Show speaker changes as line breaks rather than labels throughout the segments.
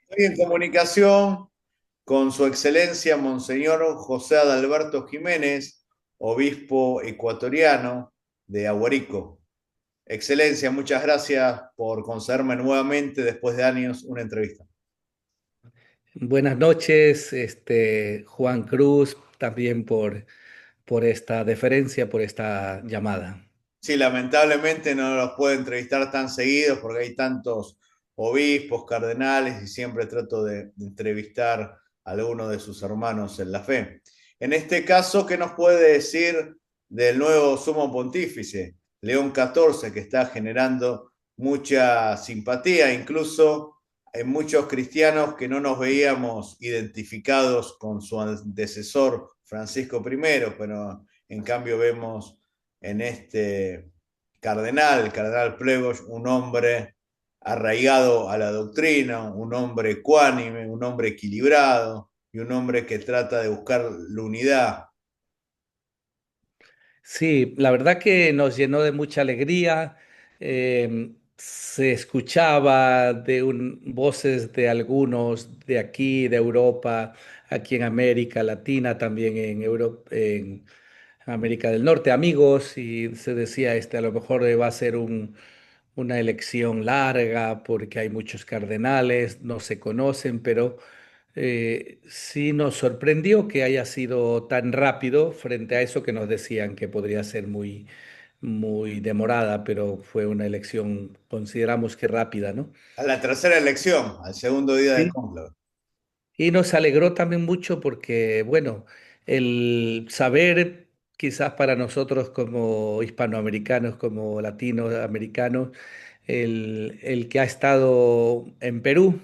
Estoy en comunicación con Su Excelencia Monseñor José Adalberto Jiménez, obispo ecuatoriano de Aguarico. Excelencia, muchas gracias por concederme nuevamente, después de años, una entrevista.
Buenas noches, Juan Cruz, también por esta deferencia, por esta llamada.
Sí, lamentablemente no los puedo entrevistar tan seguidos porque hay tantos obispos, cardenales y siempre trato de entrevistar a alguno de sus hermanos en la fe. En este caso, ¿qué nos puede decir del nuevo sumo pontífice, León XIV, que está generando mucha simpatía, incluso en muchos cristianos que no nos veíamos identificados con su antecesor Francisco I, pero en cambio vemos en este el cardenal Plegos, un hombre arraigado a la doctrina, un hombre ecuánime, un hombre equilibrado y un hombre que trata de buscar la unidad.
Sí, la verdad que nos llenó de mucha alegría. Se escuchaba voces de algunos de aquí, de Europa, aquí en América Latina, también en Europa, en América del Norte, amigos, y se decía, a lo mejor va a ser una elección larga porque hay muchos cardenales, no se conocen, pero sí nos sorprendió que haya sido tan rápido frente a eso que nos decían que podría ser muy demorada, pero fue una elección, consideramos que rápida, ¿no?
A la tercera elección, al segundo día del
Sí.
cónclave.
Y nos alegró también mucho porque, bueno, el saber quizás para nosotros como hispanoamericanos, como latinoamericanos, el que ha estado en Perú.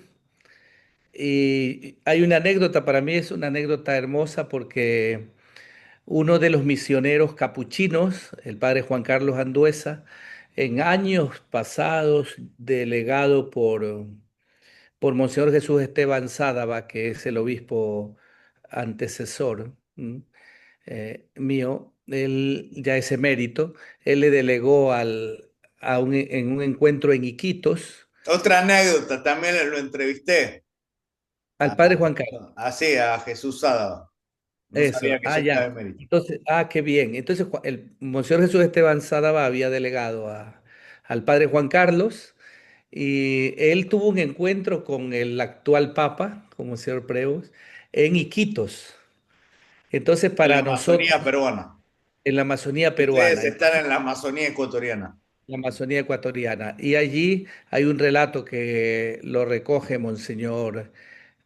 Y hay una anécdota, para mí es una anécdota hermosa porque uno de los misioneros capuchinos, el padre Juan Carlos Anduesa, en años pasados, delegado por Monseñor Jesús Esteban Sádava, que es el obispo antecesor mío, él ya es emérito, él le delegó en un encuentro en Iquitos
Otra anécdota, también lo entrevisté
al padre Juan Carlos.
así a Jesús Sada. No sabía
Eso,
que ya estaba
ya.
en mérito.
Entonces, qué bien. Entonces, el Monseñor Jesús Esteban Sádava había delegado al padre Juan Carlos y él tuvo un encuentro con el actual Papa, con Monseñor Preus, en Iquitos. Entonces,
En la
para nosotros,
Amazonía peruana.
en la Amazonía
Ustedes
peruana,
están en la Amazonía ecuatoriana.
la Amazonía ecuatoriana, y allí hay un relato que lo recoge Monseñor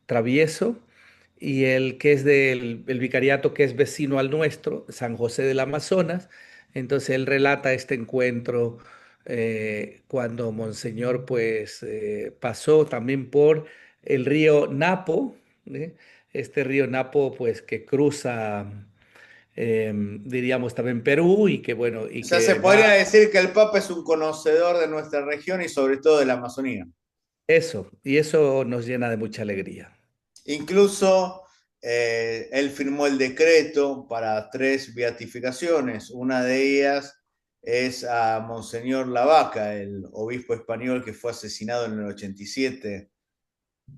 Travieso y el que es del vicariato que es vecino al nuestro, San José del Amazonas. Entonces él relata este encuentro cuando Monseñor pues pasó también por el río Napo, ¿eh? Este río Napo pues que cruza, diríamos también Perú y que bueno,
O
y
sea, se
que va
podría decir que el Papa es un conocedor de nuestra región y sobre todo de la Amazonía.
eso, y eso nos llena de mucha alegría.
Incluso él firmó el decreto para tres beatificaciones. Una de ellas es a Monseñor Lavaca, el obispo español que fue asesinado en el 87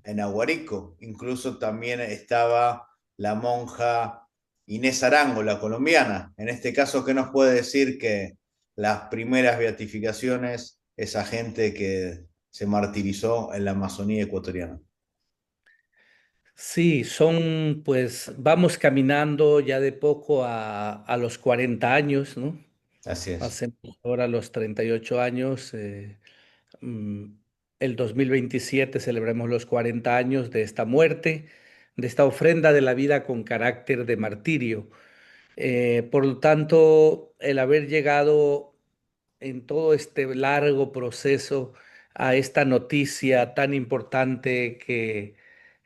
en Aguarico. Incluso también estaba la monja Inés Arango, la colombiana. En este caso, ¿qué nos puede decir que las primeras beatificaciones, esa gente que se martirizó en la Amazonía ecuatoriana?
Sí, pues vamos caminando ya de poco a los 40 años, ¿no?
Así es.
Hacemos ahora los 38 años. Mm, el 2027 celebramos los 40 años de esta muerte, de esta ofrenda de la vida con carácter de martirio. Por lo tanto, el haber llegado en todo este largo proceso a esta noticia tan importante que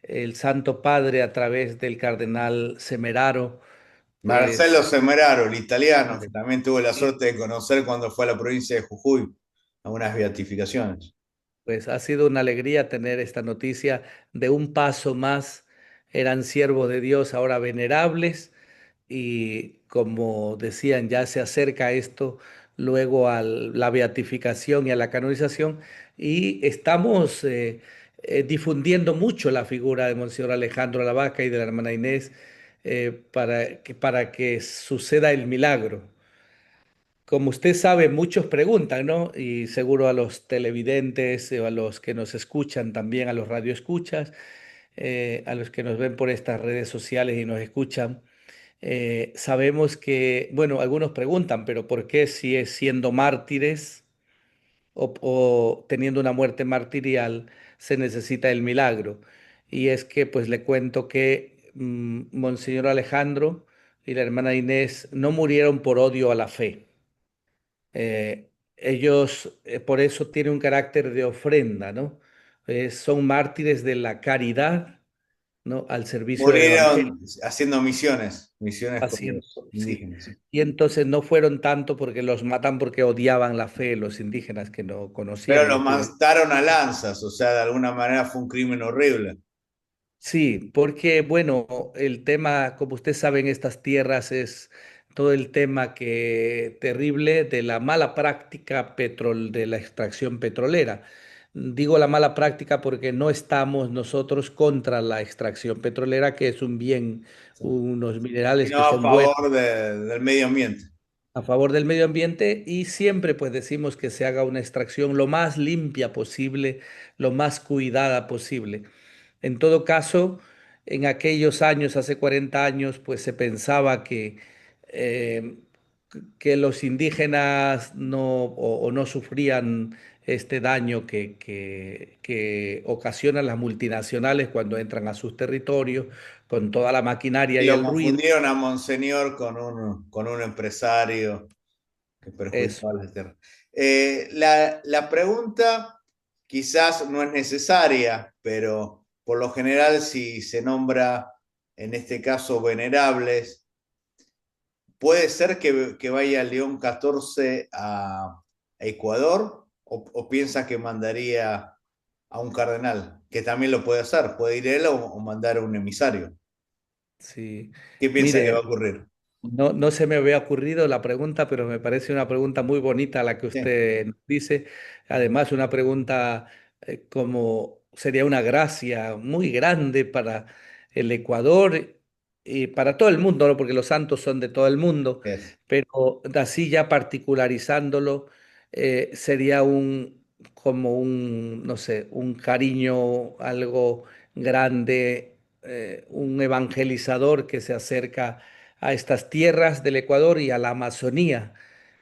el Santo Padre a través del cardenal Semeraro,
Marcelo
pues,
Semeraro, el italiano, que también tuve la suerte de conocer cuando fue a la provincia de Jujuy, a unas beatificaciones.
pues ha sido una alegría tener esta noticia de un paso más. Eran siervos de Dios ahora venerables y como decían, ya se acerca esto luego a la beatificación y a la canonización y estamos difundiendo mucho la figura de Monseñor Alejandro Lavaca y de la hermana Inés para que suceda el milagro. Como usted sabe, muchos preguntan, ¿no? Y seguro a los televidentes o a los que nos escuchan también, a los radioescuchas, a los que nos ven por estas redes sociales y nos escuchan, sabemos que, bueno, algunos preguntan, pero ¿por qué si es siendo mártires o teniendo una muerte martirial se necesita el milagro? Y es que, pues le cuento que Monseñor Alejandro y la hermana Inés no murieron por odio a la fe. Ellos por eso tienen un carácter de ofrenda, ¿no? Son mártires de la caridad, ¿no? Al servicio del Evangelio.
Murieron haciendo misiones con
Haciendo,
los
sí.
indígenas. Sí.
Y entonces no fueron tanto porque los matan porque odiaban la fe, los indígenas que no
Pero
conocían,
los
no tuvieron.
mataron a lanzas, o sea, de alguna manera fue un crimen horrible.
Sí, porque bueno, el tema, como usted sabe, en estas tierras es todo el tema que terrible de la mala práctica de la extracción petrolera. Digo la mala práctica porque no estamos nosotros contra la extracción petrolera, que es un bien,
Sí.
unos minerales
Sino
que
a
son buenos
favor del medio ambiente.
a favor del medio ambiente y siempre pues decimos que se haga una extracción lo más limpia posible, lo más cuidada posible. En todo caso, en aquellos años, hace 40 años, pues se pensaba eh, que los indígenas o no sufrían este daño que ocasionan las multinacionales cuando entran a sus territorios con toda la maquinaria
Y
y
lo
el ruido.
confundieron a Monseñor con un empresario que
Eso.
perjudicaba las tierras. La pregunta quizás no es necesaria, pero por lo general si se nombra, en este caso, venerables, ¿puede ser que vaya León XIV a Ecuador o piensa que mandaría a un cardenal? Que también lo puede hacer, puede ir él o mandar a un emisario.
Sí.
¿Qué piensa que va
Mire,
a ocurrir?
no se me había ocurrido la pregunta, pero me parece una pregunta muy bonita la que
Sí,
usted nos dice. Además, una pregunta como sería una gracia muy grande para el Ecuador y para todo el mundo, ¿no? Porque los santos son de todo el mundo,
es.
pero así ya particularizándolo, sería como un, no sé, un cariño, algo grande, un evangelizador que se acerca a estas tierras del Ecuador y a la Amazonía,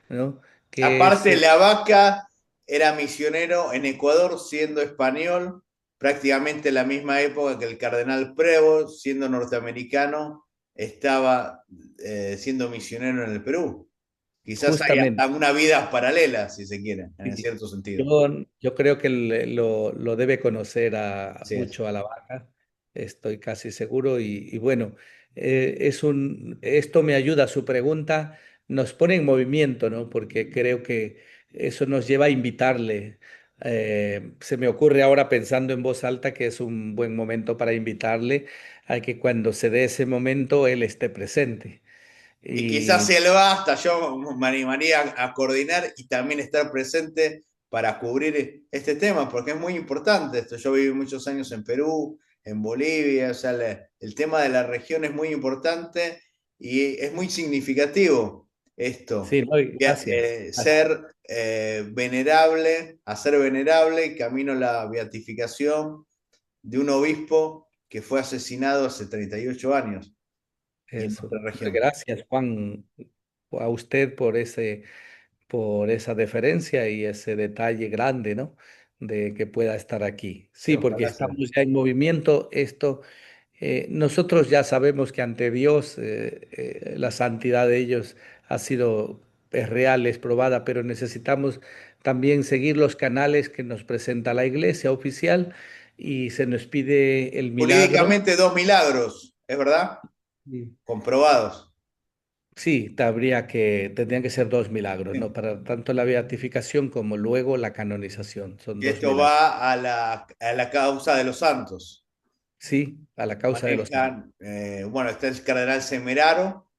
¿no? Que es,
Aparte, la vaca era misionero en Ecuador siendo español, prácticamente la misma época que el cardenal Prevo, siendo norteamericano, estaba siendo misionero en el Perú. Quizás haya
justamente.
una vida paralela, si se quiere, en
Sí.
cierto sentido.
Yo creo que lo debe conocer
Así es.
mucho a la vaca, estoy casi seguro. Y bueno, esto me ayuda, su pregunta nos pone en movimiento, ¿no? Porque creo que eso nos lleva a invitarle. Se me ocurre ahora pensando en voz alta que es un buen momento para invitarle a que cuando se dé ese momento él esté presente.
Y quizás
Y
si él va, hasta yo me animaría a coordinar y también estar presente para cubrir este tema, porque es muy importante esto. Yo viví muchos años en Perú, en Bolivia, o sea, el tema de la región es muy importante y es muy significativo esto.
sí, no, y gracias.
Ser venerable, hacer venerable, camino a la beatificación de un obispo que fue asesinado hace 38 años y en
Eso.
nuestra región.
Gracias, Juan, a usted por esa deferencia y ese detalle grande, ¿no? De que pueda estar aquí. Sí, porque
Ojalá
estamos
sea.
ya en movimiento. Nosotros ya sabemos que ante Dios la santidad de ellos es real, es probada, pero necesitamos también seguir los canales que nos presenta la Iglesia oficial y se nos pide el milagro.
Jurídicamente dos milagros, ¿es verdad?
Sí.
Comprobados.
Sí, tendrían que ser dos milagros, ¿no?
Sí.
Para tanto la beatificación como luego la canonización. Son
Y
dos
esto
milagros.
va a la causa de los santos.
Sí, a la causa de los santos.
Manejan, bueno, está el cardenal Semeraro,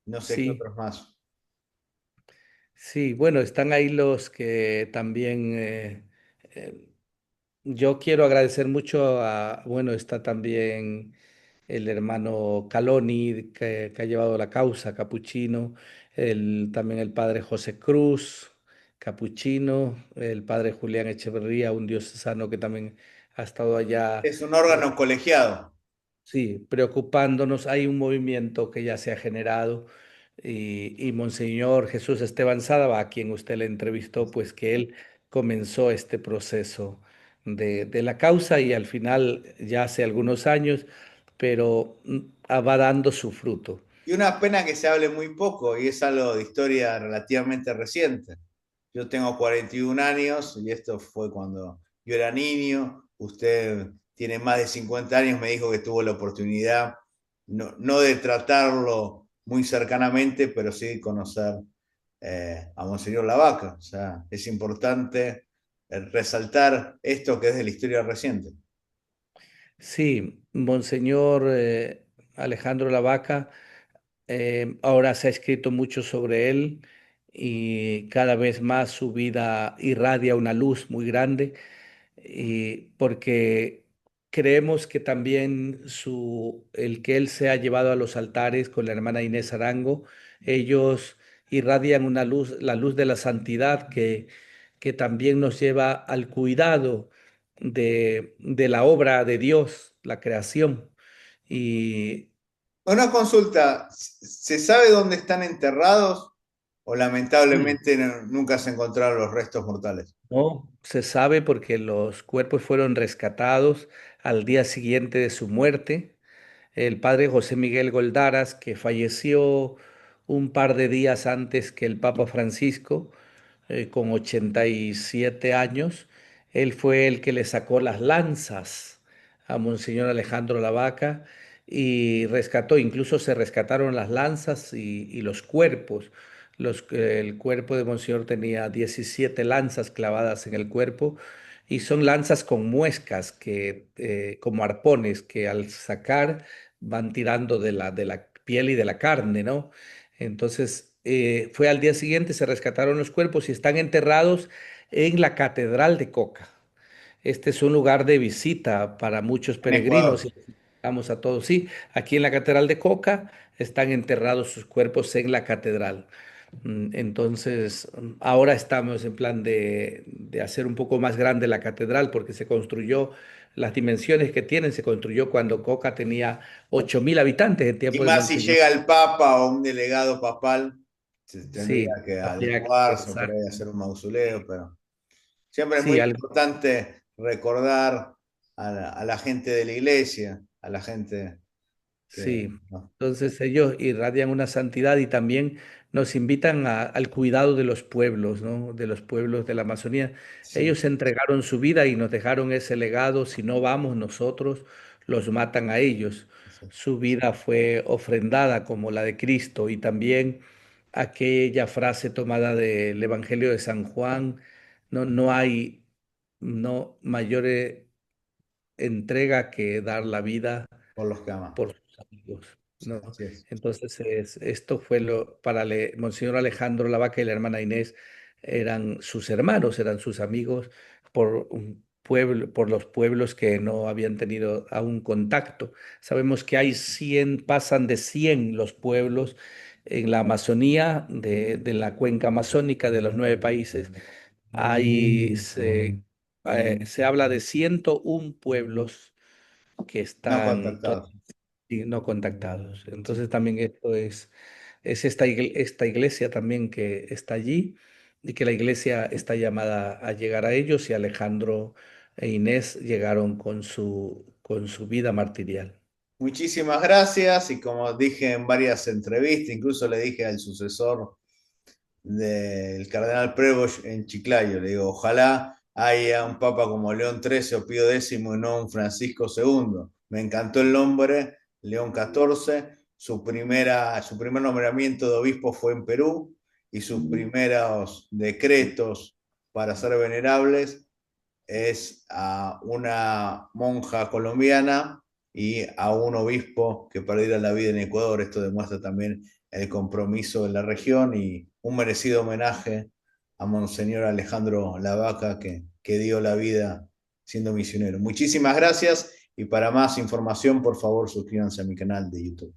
no sé qué
Sí,
otros más.
sí, bueno, están ahí los que también yo quiero agradecer mucho bueno, está también el hermano Caloni, que ha llevado la causa, capuchino, también el padre José Cruz, capuchino, el padre Julián Echeverría, un diocesano que también ha estado allá.
Es un órgano colegiado.
Sí, preocupándonos. Hay un movimiento que ya se ha generado y Monseñor Jesús Esteban Sádava, a quien usted le entrevistó, pues que él comenzó este proceso de la causa y al final ya hace algunos años, pero va dando su fruto.
Y una pena que se hable muy poco, y es algo de historia relativamente reciente. Yo tengo 41 años y esto fue cuando yo era niño. Usted tiene más de 50 años, me dijo que tuvo la oportunidad, no de tratarlo muy cercanamente, pero sí de conocer a Monseñor Lavaca. O sea, es importante resaltar esto que es de la historia reciente.
Sí, Monseñor Alejandro Lavaca, ahora se ha escrito mucho sobre él y cada vez más su vida irradia una luz muy grande y porque creemos que también el que él se ha llevado a los altares con la hermana Inés Arango, ellos irradian una luz, la luz de la santidad que también nos lleva al cuidado de la obra de Dios, la creación. Y
Una consulta, ¿se sabe dónde están enterrados o
sí,
lamentablemente nunca se encontraron los restos mortales?
no se sabe porque los cuerpos fueron rescatados al día siguiente de su muerte. El padre José Miguel Goldaras, que falleció un par de días antes que el Papa Francisco, con 87 años. Él fue el que le sacó las lanzas a Monseñor Alejandro Lavaca y rescató, incluso se rescataron las lanzas y los cuerpos. El cuerpo de Monseñor tenía 17 lanzas clavadas en el cuerpo y son lanzas con muescas como arpones que al sacar van tirando de la piel y de la carne, ¿no? Entonces, fue al día siguiente, se rescataron los cuerpos y están enterrados en la Catedral de Coca. Este es un lugar de visita para muchos
En
peregrinos
Ecuador.
y vamos a todos. Sí, aquí en la Catedral de Coca están enterrados sus cuerpos en la catedral. Entonces, ahora estamos en plan de hacer un poco más grande la catedral porque se construyó, las dimensiones que tienen, se construyó cuando Coca tenía 8.000 habitantes en
Y
tiempo de
más si
Monseñor.
llega el Papa o un delegado papal, se tendría
Sí,
que
habría
adecuarse o por ahí
exacto.
hacer un mausoleo, pero siempre es muy
Sí, algo.
importante recordar a la gente de la iglesia, a la gente que...
Sí,
¿no?
entonces ellos irradian una santidad y también nos invitan al cuidado de los pueblos, ¿no? De los pueblos de la Amazonía.
Sí,
Ellos entregaron su vida y nos dejaron ese legado. Si no vamos nosotros, los matan a ellos.
sí.
Su vida fue ofrendada como la de Cristo y también aquella frase tomada del Evangelio de San Juan, no, no hay no mayor entrega que dar la vida
Por los que aman.
por sus amigos, ¿no?
Así es.
Entonces, esto fue para Monseñor Alejandro Lavaca y la hermana Inés, eran sus hermanos, eran sus amigos por un pueblo, por los pueblos que no habían tenido aún contacto. Sabemos que hay 100, pasan de 100 los pueblos en la Amazonía, de la cuenca amazónica de los 9 países. Ahí se habla de 101 pueblos que
No
están
contactados.
y no contactados.
Sí.
Entonces también esto es esta iglesia también que está allí y que la iglesia está llamada a llegar a ellos y Alejandro e Inés llegaron con su vida martirial.
Muchísimas gracias y como dije en varias entrevistas, incluso le dije al sucesor del cardenal Prevost en Chiclayo. Le digo, ojalá haya un papa como León XIII o Pío X y no un Francisco II. Me encantó el nombre, León XIV. Su primer nombramiento de obispo fue en Perú y sus primeros decretos para ser venerables es a una monja colombiana y a un obispo que perdiera la vida en Ecuador. Esto demuestra también el compromiso de la región y un merecido homenaje a Monseñor Alejandro Lavaca que dio la vida siendo misionero. Muchísimas gracias y para más información, por favor, suscríbanse a mi canal de YouTube.